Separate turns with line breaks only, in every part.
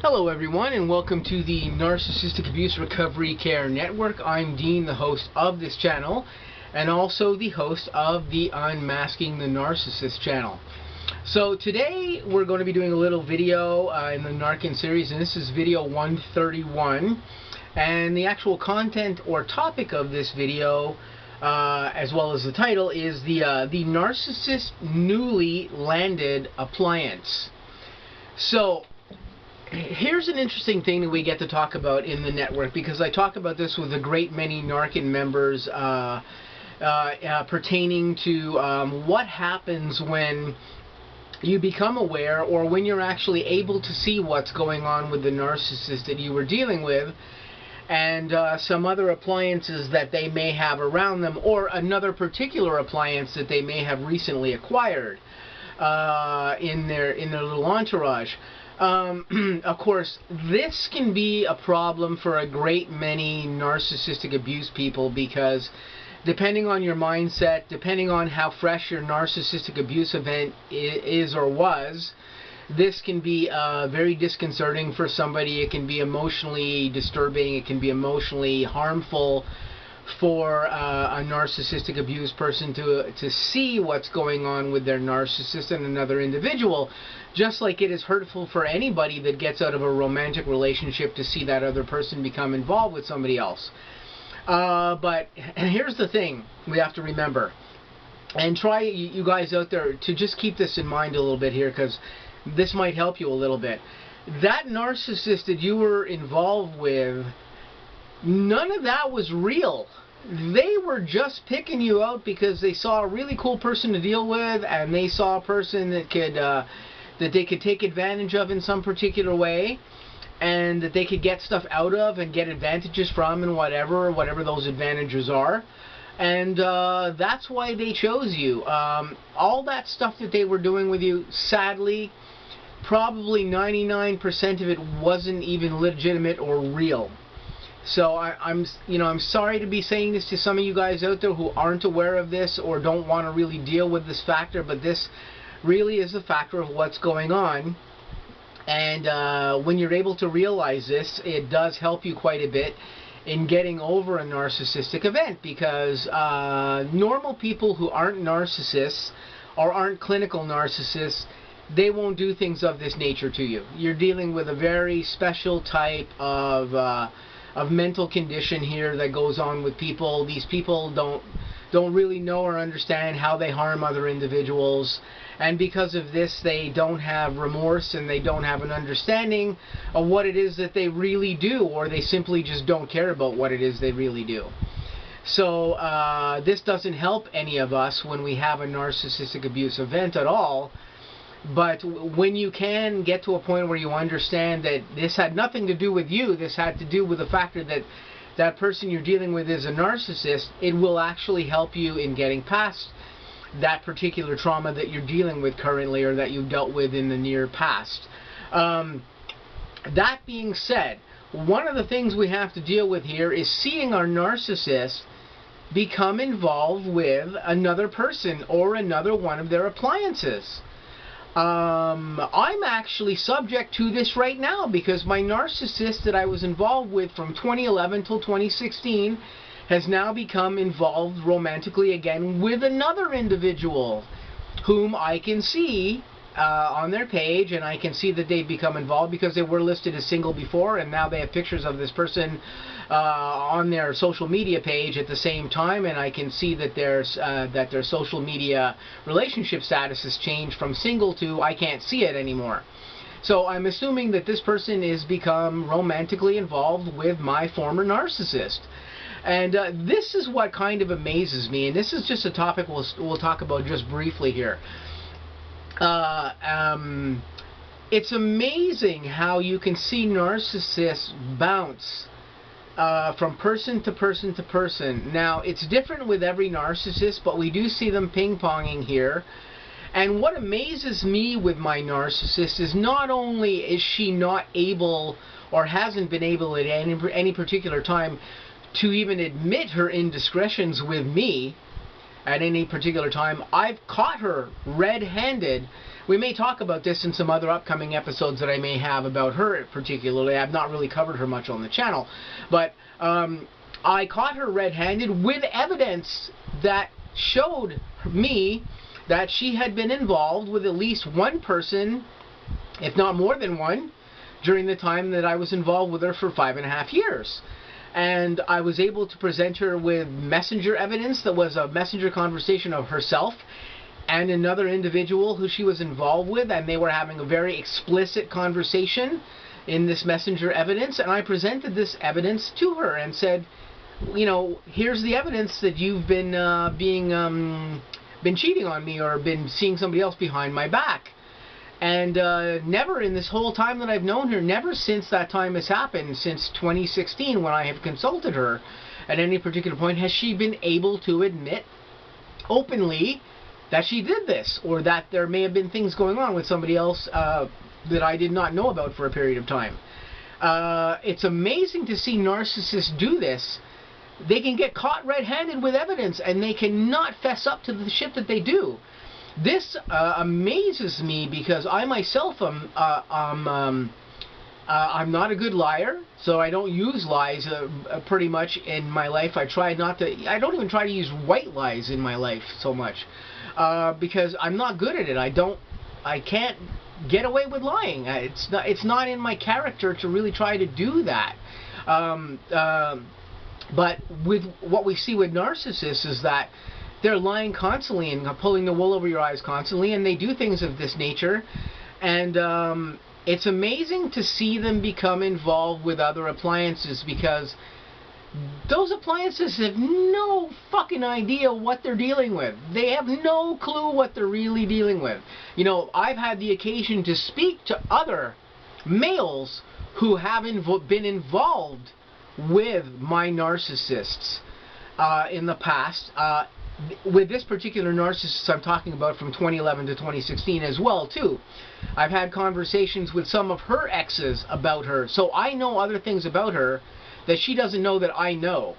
Hello everyone, and welcome to the Narcissistic Abuse Recovery Care Network. I'm Dean, the host of this channel, and also the host of the Unmasking the Narcissist channel. So today we're going to be doing a little video in the N.A.R.C.N series, and this is video 131. And the actual content or topic of this video, as well as the title, is the Narcissists Newly Landed Appliance. So here's an interesting thing that we get to talk about in the network, because I talk about this with a great many N.A.R.C.N members pertaining to what happens when you become aware, or when you're actually able to see what's going on with the narcissist that you were dealing with, and some other appliances that they may have around them, or another particular appliance that they may have recently acquired in their little entourage. Of course, this can be a problem for a great many narcissistic abuse people, because depending on your mindset, depending on how fresh your narcissistic abuse event is or was, this can be very disconcerting for somebody. It can be emotionally disturbing. It can be emotionally harmful for a narcissistic abused person to see what's going on with their narcissist and another individual, just like it is hurtful for anybody that gets out of a romantic relationship to see that other person become involved with somebody else. But here's the thing we have to remember, and try, you guys out there, to just keep this in mind a little bit here, because this might help you a little bit. That narcissist that you were involved with, none of that was real. They were just picking you out because they saw a really cool person to deal with, and they saw a person that could that they could take advantage of in some particular way, and that they could get stuff out of and get advantages from, and whatever those advantages are. And that's why they chose you. All that stuff that they were doing with you, sadly, probably 99% of it wasn't even legitimate or real. So I'm sorry to be saying this to some of you guys out there who aren't aware of this or don't want to really deal with this factor, but this really is the factor of what's going on. And when you're able to realize this, it does help you quite a bit in getting over a narcissistic event, because normal people who aren't narcissists or aren't clinical narcissists, they won't do things of this nature to you. You're dealing with a very special type of mental condition here that goes on with people. These people don't really know or understand how they harm other individuals, and because of this, they don't have remorse, and they don't have an understanding of what it is that they really do, or they simply just don't care about what it is they really do. So this doesn't help any of us when we have a narcissistic abuse event at all. But when you can get to a point where you understand that this had nothing to do with you, this had to do with the factor that that person you're dealing with is a narcissist, it will actually help you in getting past that particular trauma that you're dealing with currently, or that you've dealt with in the near past. That being said, one of the things we have to deal with here is seeing our narcissist become involved with another person or another one of their appliances. I'm actually subject to this right now, because my narcissist that I was involved with from 2011 till 2016 has now become involved romantically again with another individual whom I can see on their page, and I can see that they've become involved because they were listed as single before, and now they have pictures of this person on their social media page at the same time, and I can see that their social media relationship status has changed from single to I can't see it anymore. So I'm assuming that this person is become romantically involved with my former narcissist. And this is what kind of amazes me, and this is just a topic we'll talk about just briefly here. It's amazing how you can see narcissists bounce from person to person to person. Now, it's different with every narcissist, but we do see them ping-ponging here. And what amazes me with my narcissist is not only is she not able, or hasn't been able at any particular time, to even admit her indiscretions with me, at any particular time. I've caught her red-handed. We may talk about this in some other upcoming episodes that I may have about her particularly. I've not really covered her much on the channel. But I caught her red-handed with evidence that showed me that she had been involved with at least one person, if not more than one, during the time that I was involved with her for 5.5 years. And I was able to present her with messenger evidence that was a messenger conversation of herself and another individual who she was involved with, and they were having a very explicit conversation in this messenger evidence. And I presented this evidence to her and said, you know, here's the evidence that you've been been cheating on me or been seeing somebody else behind my back. And never in this whole time that I've known her, never since that time has happened, since 2016 when I have consulted her, at any particular point has she been able to admit openly that she did this, or that there may have been things going on with somebody else that I did not know about for a period of time. It's amazing to see narcissists do this. They can get caught red-handed with evidence, and they cannot fess up to the shit that they do. This amazes me because I myself I'm not a good liar, so I don't use lies pretty much in my life. I try not to. I don't even try to use white lies in my life so much because I'm not good at it. I can't get away with lying. It's not in my character to really try to do that. But with what we see with narcissists is that they're lying constantly and pulling the wool over your eyes constantly, and they do things of this nature. And it's amazing to see them become involved with other appliances, because those appliances have no fucking idea what they're dealing with. They have no clue what they're really dealing with. You know, I've had the occasion to speak to other males who have been involved with my narcissists in the past. With this particular narcissist I'm talking about from 2011 to 2016 as well too. I've had conversations with some of her exes about her, so I know other things about her that she doesn't know that I know.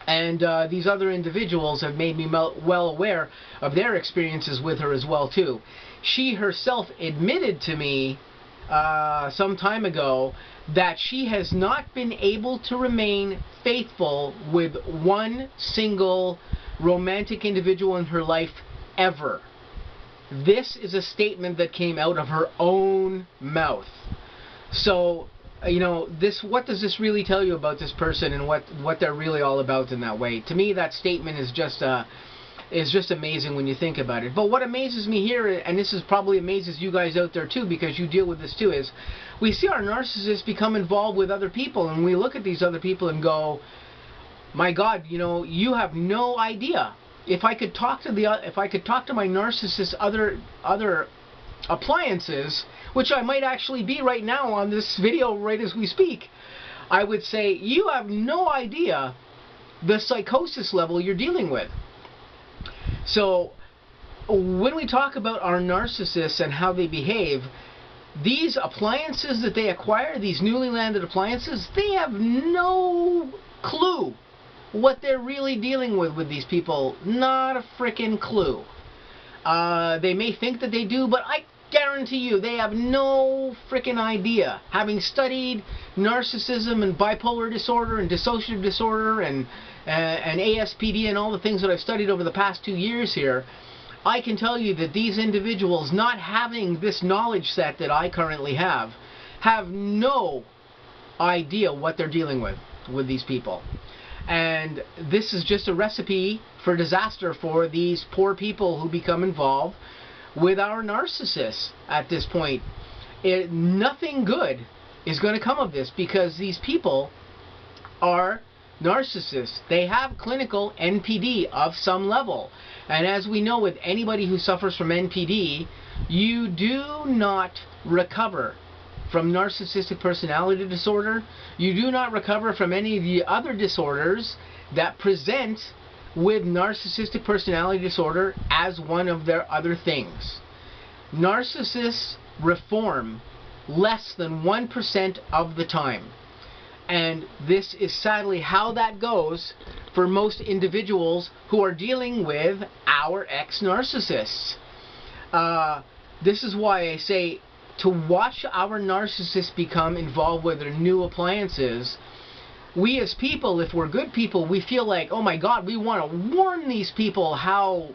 And these other individuals have made me well aware of their experiences with her as well too. She herself admitted to me some time ago that she has not been able to remain faithful with one single romantic individual in her life ever. This is a statement that came out of her own mouth. So, you know, what does this really tell you about this person and what they're really all about in that way? To me, that statement is just amazing when you think about it. But what amazes me here, and this is probably amazes you guys out there too, because you deal with this too, is we see our narcissists become involved with other people, and we look at these other people and go, my God, you know, you have no idea. If I could talk to my narcissist other appliances, which I might actually be right now on this video right as we speak, I would say you have no idea the psychosis level you're dealing with. So when we talk about our narcissists and how they behave, these appliances that they acquire, these newly landed appliances, they have no clue what they're really dealing with these people. Not a frickin' clue. They may think that they do, but I guarantee you they have no frickin' idea. Having studied narcissism and bipolar disorder and dissociative disorder and ASPD and all the things that I've studied over the past 2 years here, I can tell you that these individuals, not having this knowledge set that I currently have no idea what they're dealing with these people. And this is just a recipe for disaster for these poor people who become involved with our narcissists at this point. Nothing good is going to come of this, because these people are narcissists. They have clinical NPD of some level. And as we know, with anybody who suffers from NPD, you do not recover from narcissistic personality disorder. You do not recover from any of the other disorders that present with narcissistic personality disorder as one of their other things. Narcissists reform less than 1% of the time. And this is sadly how that goes for most individuals who are dealing with our ex-narcissists. This is why I say to watch our narcissists become involved with their new appliances, we as people, if we're good people, we feel like, oh my God, we want to warn these people how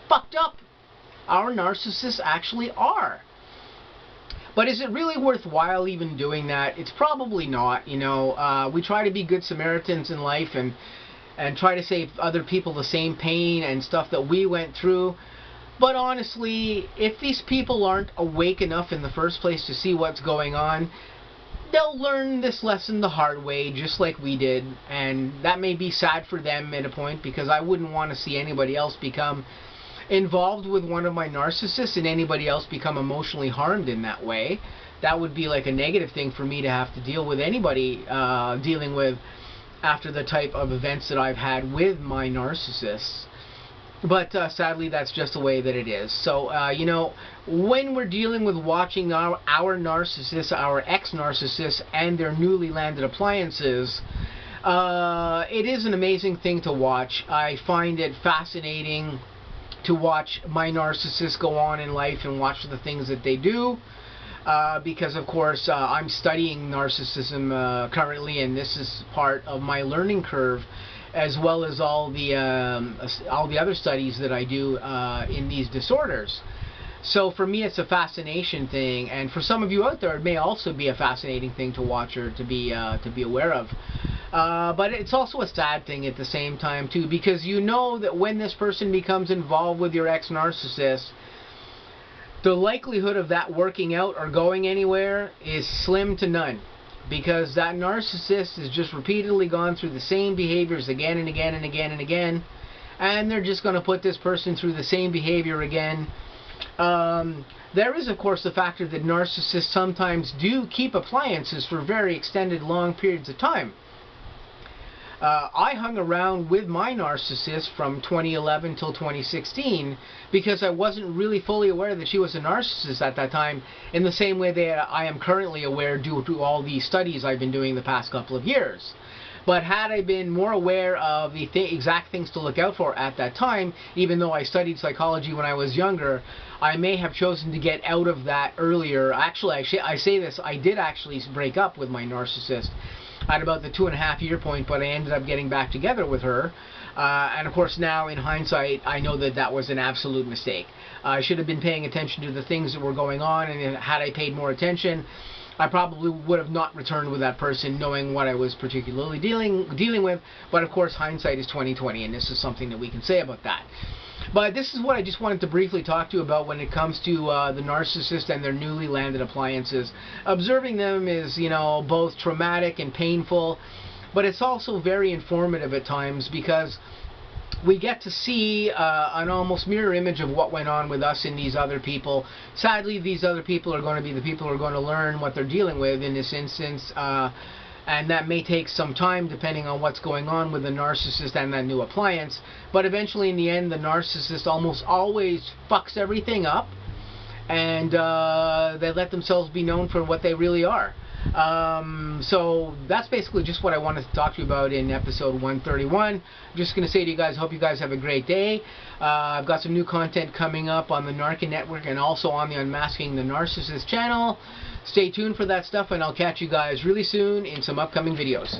fucked up our narcissists actually are. But is it really worthwhile even doing that? It's probably not. You know, we try to be good Samaritans in life and try to save other people the same pain and stuff that we went through. But honestly, if these people aren't awake enough in the first place to see what's going on, they'll learn this lesson the hard way, just like we did. And that may be sad for them at a point, because I wouldn't want to see anybody else become involved with one of my narcissists and anybody else become emotionally harmed in that way. That would be like a negative thing for me to have to deal with anybody dealing with after the type of events that I've had with my narcissists. But sadly, that's just the way that it is. So, you know, when we're dealing with watching our narcissists, our ex-narcissists, and their newly landed appliances, it is an amazing thing to watch. I find it fascinating to watch my narcissists go on in life and watch the things that they do. Because, of course, I'm studying narcissism currently, and this is part of my learning curve, as well as all the other studies that I do in these disorders. So for me, it's a fascination thing, and for some of you out there, it may also be a fascinating thing to watch or to be aware of. But it's also a sad thing at the same time too, because you know that when this person becomes involved with your ex-narcissist, the likelihood of that working out or going anywhere is slim to none. Because that narcissist has just repeatedly gone through the same behaviors again and again and again and again, and they're just going to put this person through the same behavior again. There is, of course, the factor that narcissists sometimes do keep appliances for very extended, long periods of time. I hung around with my narcissist from 2011 till 2016 because I wasn't really fully aware that she was a narcissist at that time, in the same way that I am currently aware due to all these studies I've been doing the past couple of years. But had I been more aware of the exact things to look out for at that time, even though I studied psychology when I was younger, I may have chosen to get out of that earlier. Actually, I say this, I did actually break up with my narcissist at about the 2.5-year point, but I ended up getting back together with her. And of course now, in hindsight, I know that that was an absolute mistake. I should have been paying attention to the things that were going on, and had I paid more attention, I probably would have not returned with that person, knowing what I was particularly dealing with. But of course, hindsight is 20/20, and this is something that we can say about that. But this is what I just wanted to briefly talk to you about when it comes to the narcissist and their newly landed appliances. Observing them is, you know, both traumatic and painful, but it's also very informative at times, because we get to see an almost mirror image of what went on with us and these other people. Sadly, these other people are going to be the people who are going to learn what they're dealing with in this instance. And that may take some time depending on what's going on with the narcissist and that new appliance. But eventually, in the end, the narcissist almost always fucks everything up, and they let themselves be known for what they really are. So that's basically just what I wanted to talk to you about in episode 131. I'm just going to say to you guys, hope you guys have a great day. I've got some new content coming up on the N.A.R.C.N network and also on the Unmasking the Narcissist channel. Stay tuned for that stuff, and I'll catch you guys really soon in some upcoming videos.